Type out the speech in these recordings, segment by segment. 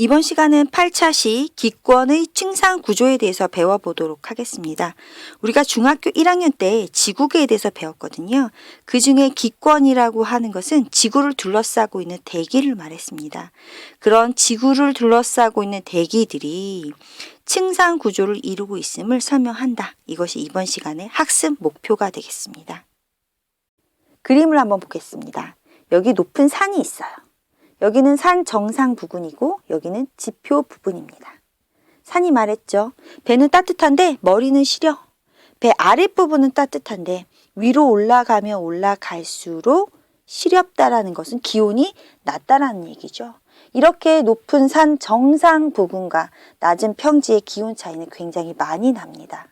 이번 시간은 8차시 기권의 층상 구조에 대해서 배워보도록 하겠습니다. 우리가 중학교 1학년 때 지구계에 대해서 배웠거든요. 그 중에 기권이라고 하는 것은 지구를 둘러싸고 있는 대기를 말했습니다. 그런 지구를 둘러싸고 있는 대기들이 층상 구조를 이루고 있음을 설명한다. 이것이 이번 시간의 학습 목표가 되겠습니다. 그림을 한번 보겠습니다. 여기 높은 산이 있어요. 여기는 산 정상 부근이고 여기는 지표 부분입니다. 산이 말했죠. 배는 따뜻한데 머리는 시려. 배 아랫부분은 따뜻한데 위로 올라가면 올라갈수록 시렵다라는 것은 기온이 낮다라는 얘기죠. 이렇게 높은 산 정상 부근과 낮은 평지의 기온 차이는 굉장히 많이 납니다.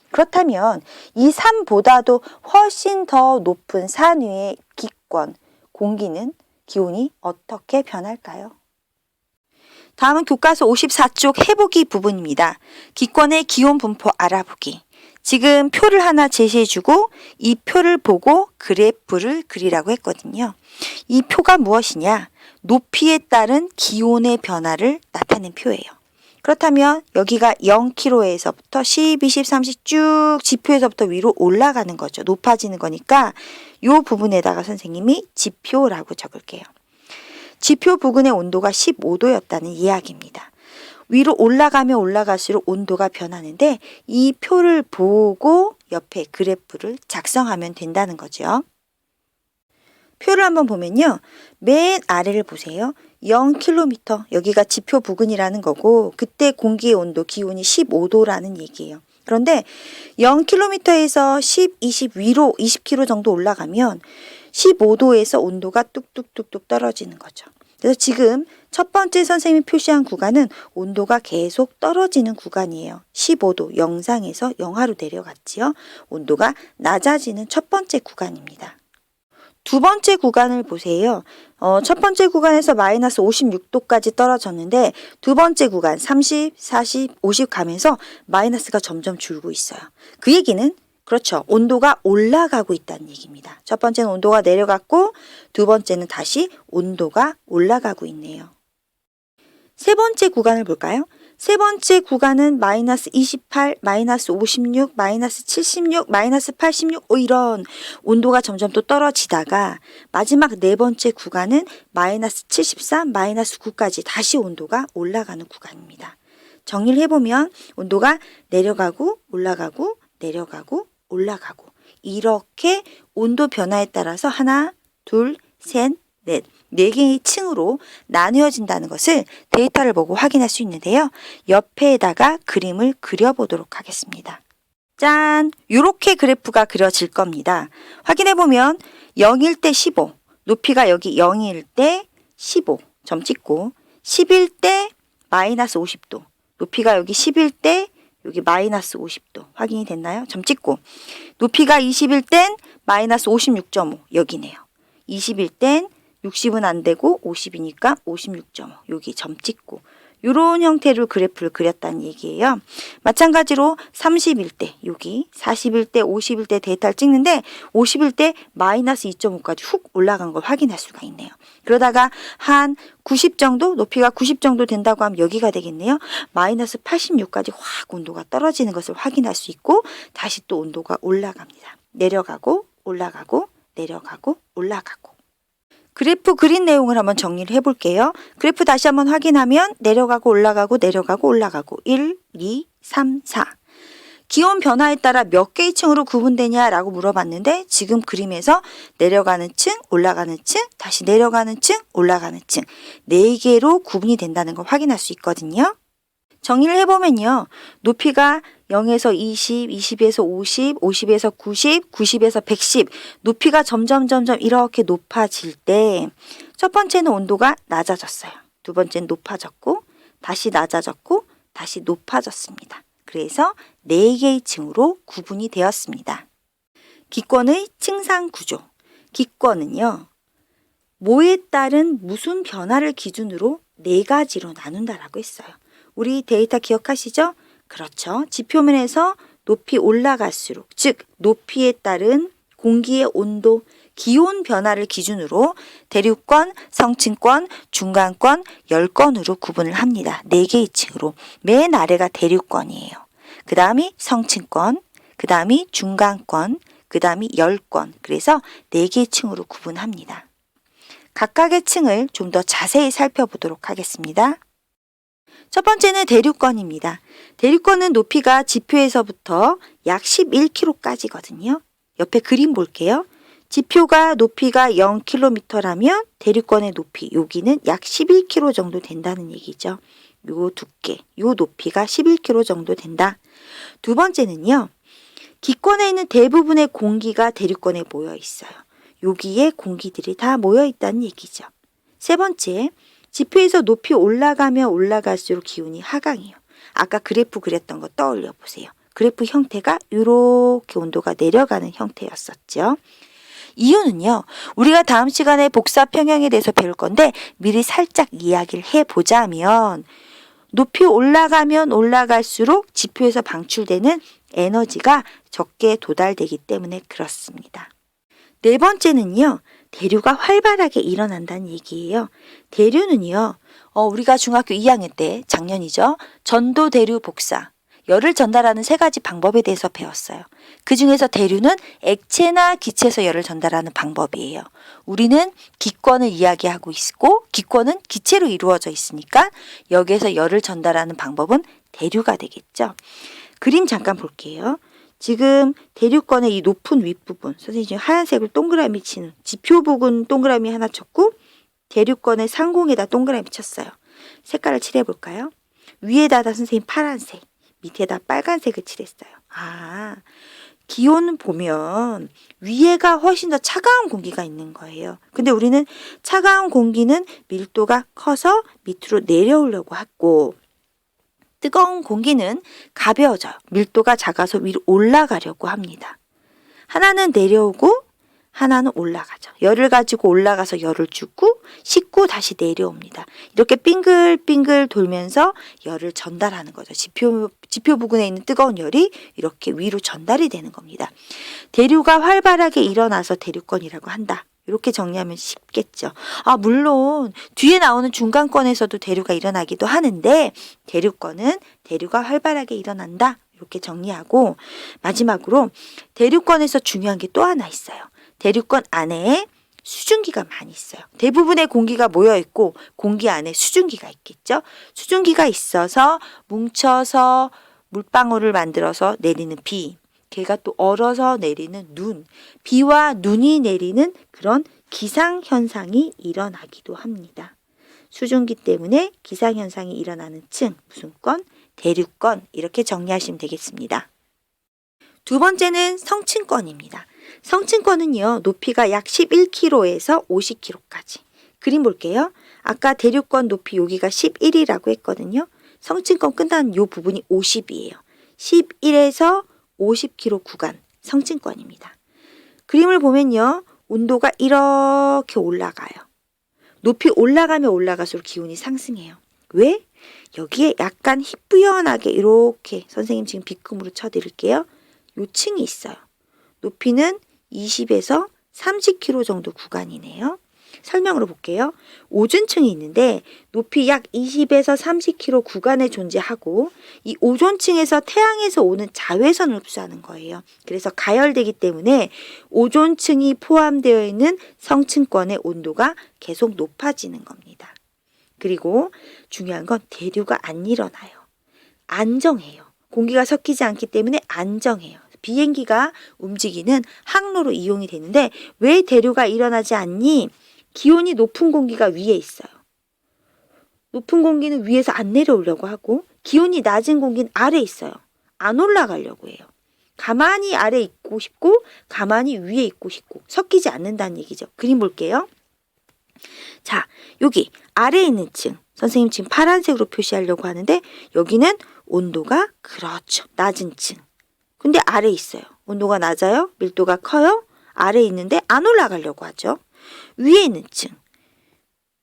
그렇다면 이 산보다도 훨씬 더 높은 산 위의 기권, 공기는 기온이 어떻게 변할까요? 다음은 교과서 54쪽 해보기 부분입니다. 기권의 기온 분포 알아보기. 지금 표를 하나 제시해주고 이 표를 보고 그래프를 그리라고 했거든요. 이 표가 무엇이냐? 높이에 따른 기온의 변화를 나타낸 표예요. 그렇다면 여기가 0km에서부터 10, 20, 30 쭉 지표에서부터 위로 올라가는 거죠. 높아지는 거니까 이 부분에다가 선생님이 지표라고 적을게요. 지표 부근의 온도가 15도였다는 이야기입니다. 위로 올라가면 올라갈수록 온도가 변하는데 이 표를 보고 옆에 그래프를 작성하면 된다는 거죠. 표를 한번 보면요. 맨 아래를 보세요. 0km, 여기가 지표 부근이라는 거고 그때 공기의 온도, 기온이 15도라는 얘기예요. 그런데 0km에서 10, 20 위로 20km 정도 올라가면 15도에서 온도가 뚝뚝뚝뚝 떨어지는 거죠. 그래서 지금 첫 번째 선생님이 표시한 구간은 온도가 계속 떨어지는 구간이에요. 15도, 영상에서 영하로 내려갔지요. 온도가 낮아지는 첫 번째 구간입니다. 두 번째 구간을 보세요. 첫 번째 구간에서 마이너스 56도까지 떨어졌는데 두 번째 구간 30, 40, 50 가면서 마이너스가 점점 줄고 있어요. 그 얘기는 그렇죠. 온도가 올라가고 있다는 얘기입니다. 첫 번째는 온도가 내려갔고 두 번째는 다시 온도가 올라가고 있네요. 세 번째 구간을 볼까요? 세 번째 구간은 마이너스 28, 마이너스 56, 마이너스 76, 마이너스 86 이런 온도가 점점 또 떨어지다가 마지막 네 번째 구간은 마이너스 73, 마이너스 9까지 다시 온도가 올라가는 구간입니다. 정리를 해보면 온도가 내려가고 올라가고 내려가고 올라가고 이렇게 온도 변화에 따라서 하나, 둘, 셋, 넷, 4개의 층으로 나누어진다는 것을 데이터를 보고 확인할 수 있는데요. 옆에다가 그림을 그려보도록 하겠습니다. 짠! 이렇게 그래프가 그려질 겁니다. 확인해보면 0일 때 15, 높이가 여기 0일 때 15, 점 찍고 10일 때 마이너스 50도, 높이가 여기 10일 때 여기 마이너스 50도 확인이 됐나요? 점 찍고 높이가 20일 땐 마이너스 56.5 여기네요. 20일 땐 60은 안 되고 50이니까 56.5 여기 점 찍고 이런 형태로 그래프를 그렸다는 얘기예요. 마찬가지로 30일 때 여기 40일 때 50일 때 데이터를 찍는데 50일 때 마이너스 2.5까지 훅 올라간 걸 확인할 수가 있네요. 그러다가 한 90 정도 높이가 90 정도 된다고 하면 여기가 되겠네요. 마이너스 86까지 확 온도가 떨어지는 것을 확인할 수 있고 다시 또 온도가 올라갑니다. 내려가고 올라가고 내려가고 올라가고 그래프 그린 내용을 한번 정리를 해볼게요. 그래프 다시 한번 확인하면 내려가고 올라가고 내려가고 올라가고 1, 2, 3, 4 기온 변화에 따라 몇 개의 층으로 구분되냐라고 물어봤는데 지금 그림에서 내려가는 층, 올라가는 층, 다시 내려가는 층, 올라가는 층 4개로 구분이 된다는 걸 확인할 수 있거든요. 정리를 해보면요. 높이가 0에서 20, 20에서 50, 50에서 90, 90에서 110 높이가 점점 이렇게 높아질 때 첫 번째는 온도가 낮아졌어요. 두 번째는 높아졌고 다시 낮아졌고 다시 높아졌습니다. 그래서 4개의 층으로 구분이 되었습니다. 기권의 층상 구조. 기권은요. 뭐에 따른 무슨 변화를 기준으로 4가지로 나눈다라고 했어요. 우리 데이터 기억하시죠? 그렇죠. 지표면에서 높이 올라갈수록 즉 높이에 따른 공기의 온도, 기온 변화를 기준으로 대륙권, 성층권, 중간권, 열권으로 구분을 합니다. 4개의 층으로. 맨 아래가 대륙권이에요. 그 다음이 성층권, 그 다음이 중간권, 그 다음이 열권. 그래서 4개의 층으로 구분합니다. 각각의 층을 좀 더 자세히 살펴보도록 하겠습니다. 첫 번째는 대륙권입니다. 대륙권은 높이가 지표에서부터 약 11km까지거든요. 옆에 그림 볼게요. 지표가 높이가 0km라면 대륙권의 높이, 여기는 약 11km 정도 된다는 얘기죠. 요 두께, 요 높이가 11km 정도 된다. 두 번째는요. 기권에 있는 대부분의 공기가 대륙권에 모여 있어요. 여기에 공기들이 다 모여 있다는 얘기죠. 세 번째, 지표에서 높이 올라가면 올라갈수록 기온이 하강해요. 아까 그래프 그렸던 거 떠올려 보세요. 그래프 형태가 이렇게 온도가 내려가는 형태였었죠. 이유는요. 우리가 다음 시간에 복사 평형에 대해서 배울 건데 미리 살짝 이야기를 해보자면 높이 올라가면 올라갈수록 지표에서 방출되는 에너지가 적게 도달되기 때문에 그렇습니다. 네 번째는요. 대류가 활발하게 일어난다는 얘기예요. 대류는요. 우리가 중학교 2학년 때 작년이죠. 전도, 대류, 복사. 열을 전달하는 3가지 방법에 대해서 배웠어요. 그 중에서 대류는 액체나 기체에서 열을 전달하는 방법이에요. 우리는 기권을 이야기하고 있고 기권은 기체로 이루어져 있으니까 여기에서 열을 전달하는 방법은 대류가 되겠죠. 그림 잠깐 볼게요. 지금 대류권의 이 높은 윗부분, 선생님 지금 하얀색을 동그라미 치는 지표 부분 동그라미 하나 쳤고 대류권의 상공에다 동그라미 쳤어요. 색깔을 칠해 볼까요? 위에다 선생님 파란색, 밑에다 빨간색을 칠했어요. 기온은 보면 위에가 훨씬 더 차가운 공기가 있는 거예요. 근데 우리는 차가운 공기는 밀도가 커서 밑으로 내려오려고 하고 뜨거운 공기는 가벼워져요. 밀도가 작아서 위로 올라가려고 합니다. 하나는 내려오고 하나는 올라가죠. 열을 가지고 올라가서 열을 주고 식고 다시 내려옵니다. 이렇게 빙글빙글 돌면서 열을 전달하는 거죠. 지표 부근에 있는 뜨거운 열이 이렇게 위로 전달이 되는 겁니다. 대류가 활발하게 일어나서 대류권이라고 한다. 이렇게 정리하면 쉽겠죠. 물론 뒤에 나오는 중간권에서도 대류가 일어나기도 하는데 대류권은 대류가 활발하게 일어난다. 이렇게 정리하고 마지막으로 대류권에서 중요한 게 또 하나 있어요. 대류권 안에 수증기가 많이 있어요. 대부분의 공기가 모여 있고 공기 안에 수증기가 있겠죠. 수증기가 있어서 뭉쳐서 물방울을 만들어서 내리는 비, 걔가 또 얼어서 내리는 눈, 비와 눈이 내리는 그런 기상현상이 일어나기도 합니다. 수증기 때문에 기상현상이 일어나는 층, 무슨 권? 대류권, 이렇게 정리하시면 되겠습니다. 두 번째는 성층권입니다. 성층권은요, 높이가 약 11km에서 50km까지. 그림 볼게요. 아까 대류권 높이 여기가 11이라고 했거든요. 성층권 끝나는 이 부분이 50이에요. 11에서 50km 구간, 성층권입니다. 그림을 보면요, 온도가 이렇게 올라가요. 높이 올라가면 올라갈수록 기온이 상승해요. 왜? 여기에 약간 희뿌연하게 이렇게 선생님 지금 빗금으로 쳐드릴게요. 요 층이 있어요. 높이는 20에서 30km 정도 구간이네요. 설명으로 볼게요. 오존층이 있는데 높이 약 20에서 30km 구간에 존재하고 이 오존층에서 태양에서 오는 자외선을 흡수하는 거예요. 그래서 가열되기 때문에 오존층이 포함되어 있는 성층권의 온도가 계속 높아지는 겁니다. 그리고 중요한 건 대류가 안 일어나요. 안정해요. 공기가 섞이지 않기 때문에 안정해요. 비행기가 움직이는 항로로 이용이 되는데 왜 대류가 일어나지 않니? 기온이 높은 공기가 위에 있어요. 높은 공기는 위에서 안 내려오려고 하고 기온이 낮은 공기는 아래에 있어요. 안 올라가려고 해요. 가만히 아래에 있고 싶고 가만히 위에 있고 싶고 섞이지 않는다는 얘기죠. 그림 볼게요. 자, 여기 아래에 있는 층. 선생님 지금 파란색으로 표시하려고 하는데 여기는 온도가 그렇죠. 낮은 층. 근데 아래에 있어요. 온도가 낮아요. 밀도가 커요. 아래에 있는데 안 올라가려고 하죠. 위에 있는 층.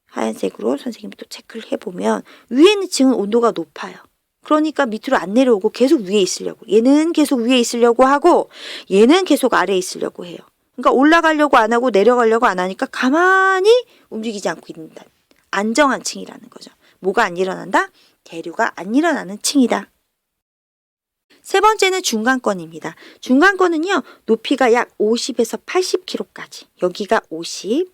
하얀색으로 선생님이 또 체크를 해보면 위에 있는 층은 온도가 높아요. 그러니까 밑으로 안 내려오고 계속 위에 있으려고. 얘는 계속 위에 있으려고 하고 얘는 계속 아래에 있으려고 해요. 그러니까 올라가려고 안 하고 내려가려고 안 하니까 가만히 움직이지 않고 있는다. 안정한 층이라는 거죠. 뭐가 안 일어난다? 대류가 안 일어나는 층이다. 세 번째는 중간권입니다. 중간권은요, 높이가 약 50에서 80km까지. 여기가 50,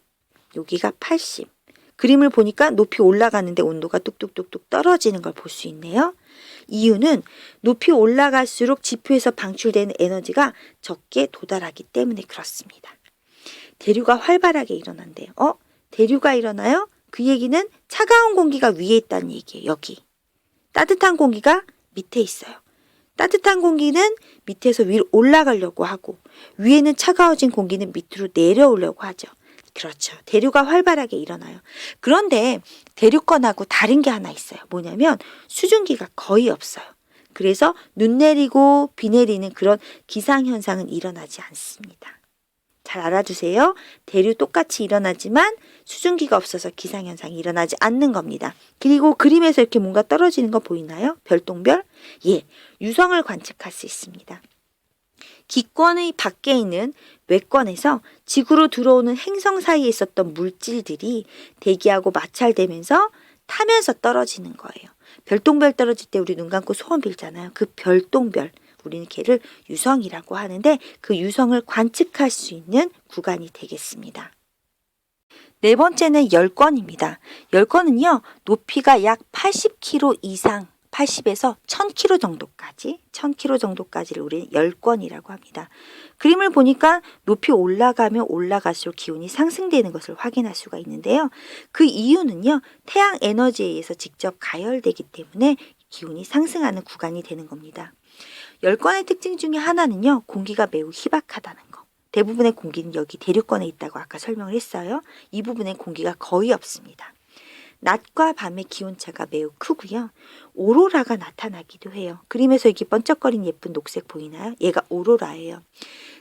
여기가 80. 그림을 보니까 높이 올라가는데 온도가 뚝뚝뚝뚝 떨어지는 걸 볼 수 있네요. 이유는 높이 올라갈수록 지표에서 방출되는 에너지가 적게 도달하기 때문에 그렇습니다. 대류가 활발하게 일어난대요. 대류가 일어나요? 그 얘기는 차가운 공기가 위에 있다는 얘기예요. 여기. 따뜻한 공기가 밑에 있어요. 따뜻한 공기는 밑에서 위로 올라가려고 하고 위에는 차가워진 공기는 밑으로 내려오려고 하죠. 그렇죠. 대류가 활발하게 일어나요. 그런데 대류권하고 다른 게 하나 있어요. 뭐냐면 수증기가 거의 없어요. 그래서 눈 내리고 비 내리는 그런 기상현상은 일어나지 않습니다. 잘 알아두세요. 대류 똑같이 일어나지만 수증기가 없어서 기상현상이 일어나지 않는 겁니다. 그리고 그림에서 이렇게 뭔가 떨어지는 거 보이나요? 별똥별? 예, 유성을 관측할 수 있습니다. 기권의 밖에 있는 외권에서 지구로 들어오는 행성 사이에 있었던 물질들이 대기하고 마찰되면서 타면서 떨어지는 거예요. 별똥별 떨어질 때 우리 눈 감고 소원 빌잖아요. 그 별똥별, 우리는 걔를 유성이라고 하는데 그 유성을 관측할 수 있는 구간이 되겠습니다. 네 번째는 열권입니다. 열권은요, 높이가 약 80km 이상, 80에서 1000km 정도까지, 1000km 정도까지를 우리는 열권이라고 합니다. 그림을 보니까 높이 올라가면 올라갈수록 기온이 상승되는 것을 확인할 수가 있는데요. 그 이유는요, 태양 에너지에 의해서 직접 가열되기 때문에 기온이 상승하는 구간이 되는 겁니다. 열권의 특징 중에 하나는요, 공기가 매우 희박하다는 거. 대부분의 공기는 여기 대류권에 있다고 아까 설명을 했어요. 이 부분에 공기가 거의 없습니다. 낮과 밤의 기온차가 매우 크고요. 오로라가 나타나기도 해요. 그림에서 이렇게 번쩍거리는 예쁜 녹색 보이나요? 얘가 오로라예요.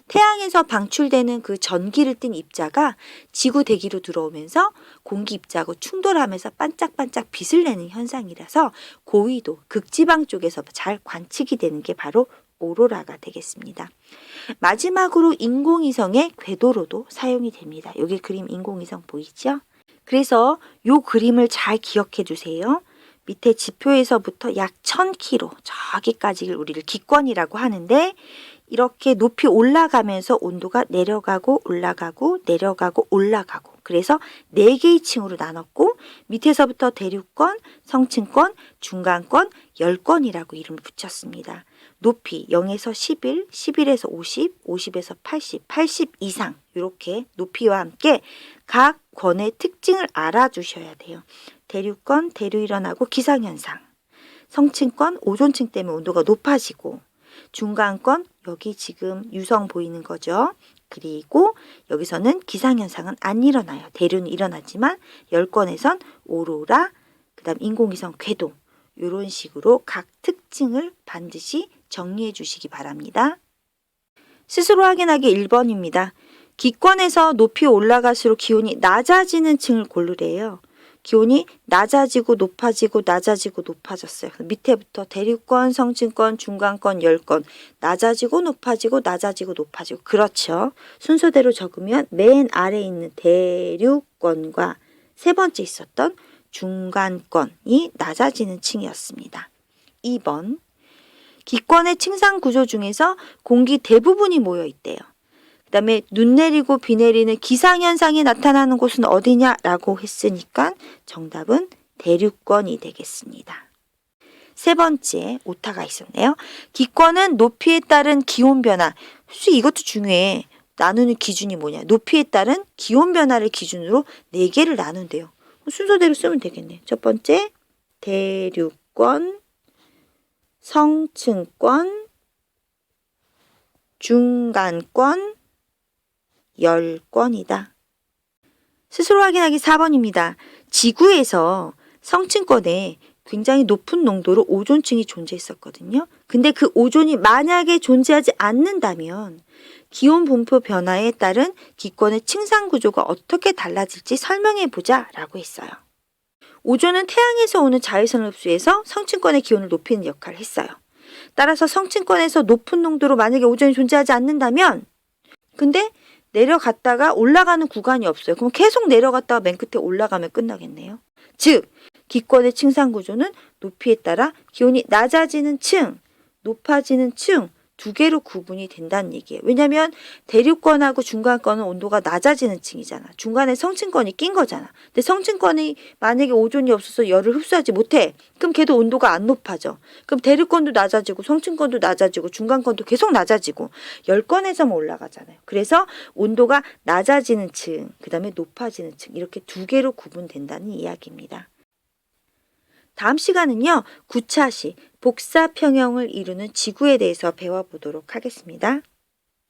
태양에서 방출되는 그 전기를 띤 입자가 지구 대기로 들어오면서 공기 입자하고 충돌하면서 반짝반짝 빛을 내는 현상이라서 고위도, 극지방 쪽에서 잘 관측이 되는 게 바로 오로라가 되겠습니다. 마지막으로 인공위성의 궤도로도 사용이 됩니다. 여기 그림 인공위성 보이죠? 그래서 이 그림을 잘 기억해 주세요. 밑에 지표에서부터 약 1000km 저기까지를 우리를 기권이라고 하는데 이렇게 높이 올라가면서 온도가 내려가고 올라가고 내려가고 올라가고 그래서 4개의 층으로 나눴고 밑에서부터 대류권, 성층권, 중간권, 열권이라고 이름을 붙였습니다. 높이 0에서 11, 11에서 50, 50에서 80, 80 이상 이렇게 높이와 함께 각 권의 특징을 알아주셔야 돼요. 대류권, 대류 일어나고 기상현상, 성층권, 오존층 때문에 온도가 높아지고 중간권, 여기 지금 유성 보이는 거죠. 그리고 여기서는 기상현상은 안 일어나요. 대류는 일어나지만 열권에선 오로라, 그 다음 인공위성 궤도 이런 식으로 각 특징을 반드시 정리해 주시기 바랍니다. 스스로 확인하기 1번입니다. 기권에서 높이 올라갈수록 기온이 낮아지는 층을 고르래요. 기온이 낮아지고 높아지고 낮아지고 높아졌어요. 밑에부터 대류권, 성층권, 중간권, 열권 낮아지고 높아지고 낮아지고 높아지고 그렇죠. 순서대로 적으면 맨 아래에 있는 대류권과 세 번째 있었던 중간권이 낮아지는 층이었습니다. 2번 기권의 층상 구조 중에서 공기 대부분이 모여 있대요. 그 다음에 눈 내리고 비 내리는 기상현상이 나타나는 곳은 어디냐라고 했으니까 정답은 대류권이 되겠습니다. 세 번째 오타가 있었네요. 기권은 높이에 따른 기온 변화. 혹시 이것도 중요해. 나누는 기준이 뭐냐. 높이에 따른 기온 변화를 기준으로 4개를 나눈대요. 순서대로 쓰면 되겠네. 첫 번째 대류권, 성층권, 중간권, 열권이다. 스스로 확인하기 4번입니다. 지구에서 성층권에 굉장히 높은 농도로 오존층이 존재했었거든요. 근데 그 오존이 만약에 존재하지 않는다면 기온 분포 변화에 따른 기권의 층상 구조가 어떻게 달라질지 설명해 보자 라고 했어요. 오존은 태양에서 오는 자외선을 흡수해서 성층권의 기온을 높이는 역할을 했어요. 따라서 성층권에서 높은 농도로 만약에 오존이 존재하지 않는다면 근데 내려갔다가 올라가는 구간이 없어요. 그럼 계속 내려갔다가 맨 끝에 올라가면 끝나겠네요. 즉, 기권의 층상 구조는 높이에 따라 기온이 낮아지는 층, 높아지는 층 두 개로 구분이 된다는 얘기예요. 왜냐하면 대륙권하고 중간권은 온도가 낮아지는 층이잖아. 중간에 성층권이 낀 거잖아. 근데 성층권이 만약에 오존이 없어서 열을 흡수하지 못해. 그럼 걔도 온도가 안 높아져. 그럼 대륙권도 낮아지고 성층권도 낮아지고 중간권도 계속 낮아지고 열권에서만 올라가잖아요. 그래서 온도가 낮아지는 층, 그 다음에 높아지는 층 이렇게 두 개로 구분된다는 이야기입니다. 다음 시간은요. 9차시 복사평형을 이루는 지구에 대해서 배워보도록 하겠습니다.